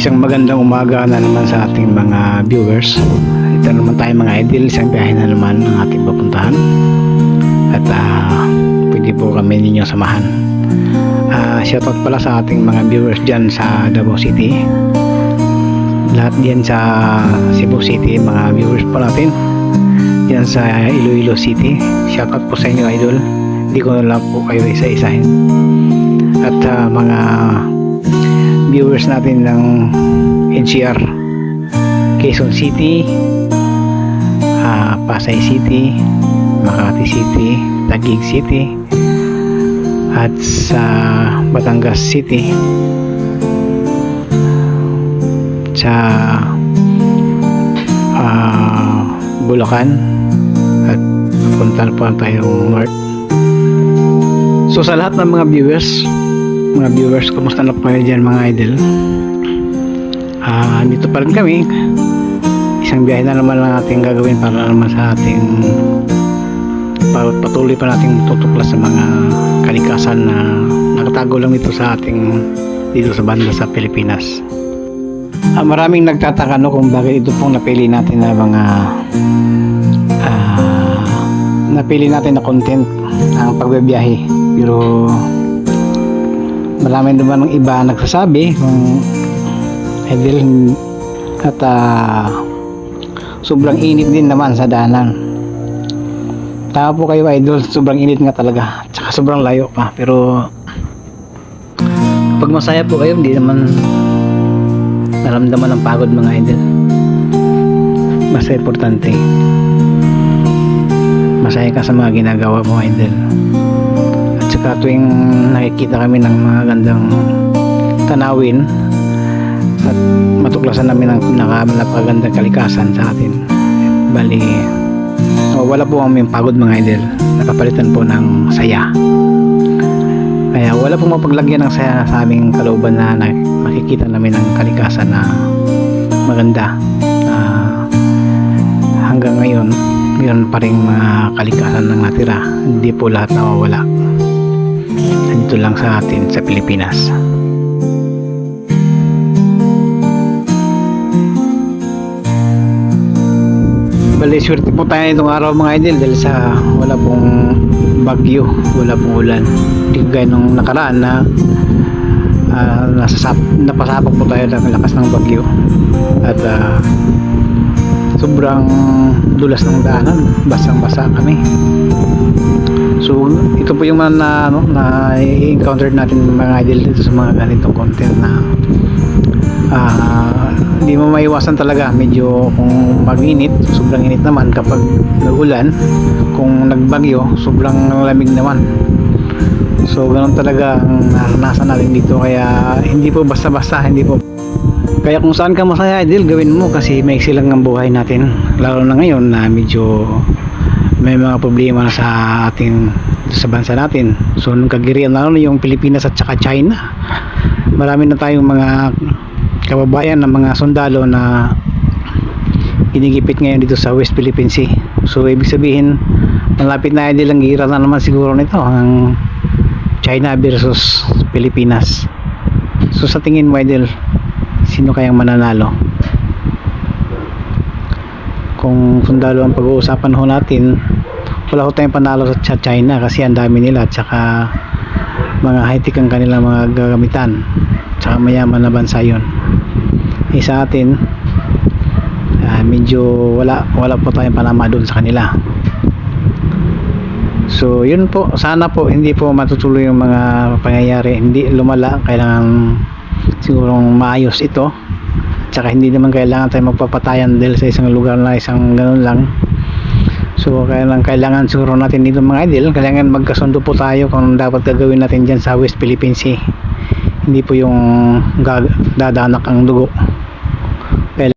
Isang magandang umaga na naman sa ating mga viewers. Ito naman tayo mga idol, isang biyahe na naman ang ating papuntahan. At pwede po kami ninyong samahan. Shoutout pala sa ating mga viewers dyan sa Davao City. Lahat dyan sa Cebu City, mga viewers po natin. Dyan sa Iloilo City. Shoutout po sa inyo idol. Hindi ko na lang po kayo isa-isahin. At mga viewers natin ng NCR, Quezon City, Pasay City, Makati City, Taguig City, at sa Batangas City, sa Bulacan, at punta po tayong north. So sa lahat ng mga viewers, kumusta na po kayo dyan mga idol? Dito pa rin kami. Isang biyahe na naman lang ating gagawin para naman sa ating patuloy pa nating tutuklas sa mga kalikasan na nakatago lang ito sa ating dito sa banda sa Pilipinas. Maraming nagtataka kung bakit ito pong napili natin na mga napili natin na content ang pagbibiyahe, pero marami naman ng iba nagsasabi kung idol at sobrang init din naman sa daanan. Tama po kayo idol, sobrang init nga talaga, tsaka sobrang layo pa, pero pag masaya po kayo hindi naman naramdaman ng pagod mga idol. Basta importante masaya ka sa mga ginagawa mo idol. At saka tuwing nakikita kami ng mga gandang tanawin at matuklasan namin ang napakagandang kalikasan sa atin, bali wala po kami pagod mga idol, napapalitan po ng saya. Kaya wala pong mapaglagyan ng saya sa aming kalooban na makikita namin ang kalikasan na maganda. Hanggang ngayon mayroon pa rin mga kalikasan ng natira, hindi po lahat nawawala. Nandito lang sa atin sa Pilipinas. Bali, swerte po tayo itong araw mga idol dahil sa wala pong bagyo, wala pong ulan. Hindi gaya nung nakaraan na napasapag po tayo ng lakas ng bagyo at sobrang dulas ng daanan, basang-basa kami. So ito po yung mga na-encounter natin mga idol dito sa mga ganitong content na hindi mo maiwasan talaga. Medyo kung mag-init, sobrang init naman kapag nag-ulan. Kung nagbagyo, sobrang lamig naman. So ganoon talaga ang naranasan natin dito. Kaya hindi po basta-basta, kaya kung saan ka masaya idol, gawin mo, kasi maiksi lang ang buhay natin, lalo na ngayon na medyo may mga problema na sa ating sa bansa natin. So nung kagirian, lalo na yung Pilipinas at saka China, marami na tayong mga kababayan na mga sundalo na ginigipit ngayon dito sa West Philippine Sea. So ibig sabihin malapit na idol ang gira na naman siguro nito, ang China versus Pilipinas. So sa tingin mo idol, sino kayang mananalo? Kung sundalo ang pag-uusapan ho natin, wala ho tayong panalo sa China kasi ang dami nila at saka mga high-tech ang kanilang mga gagamitan, tsaka mayaman na bansa yun. Sa atin medyo wala po tayong panama doon sa kanila. So yun po, sana po hindi po matutuloy yung mga pangyayari, hindi lumala. Kailangan sigurong maayos ito, tsaka hindi naman kailangan tayo magpapatayan dahil sa isang lugar na isang ganun lang. So kailangan siguro natin dito mga idol, kailangan magkasundo po tayo kung dapat gagawin natin dyan sa West Philippine Sea. Hindi po yung dadanak ang dugo.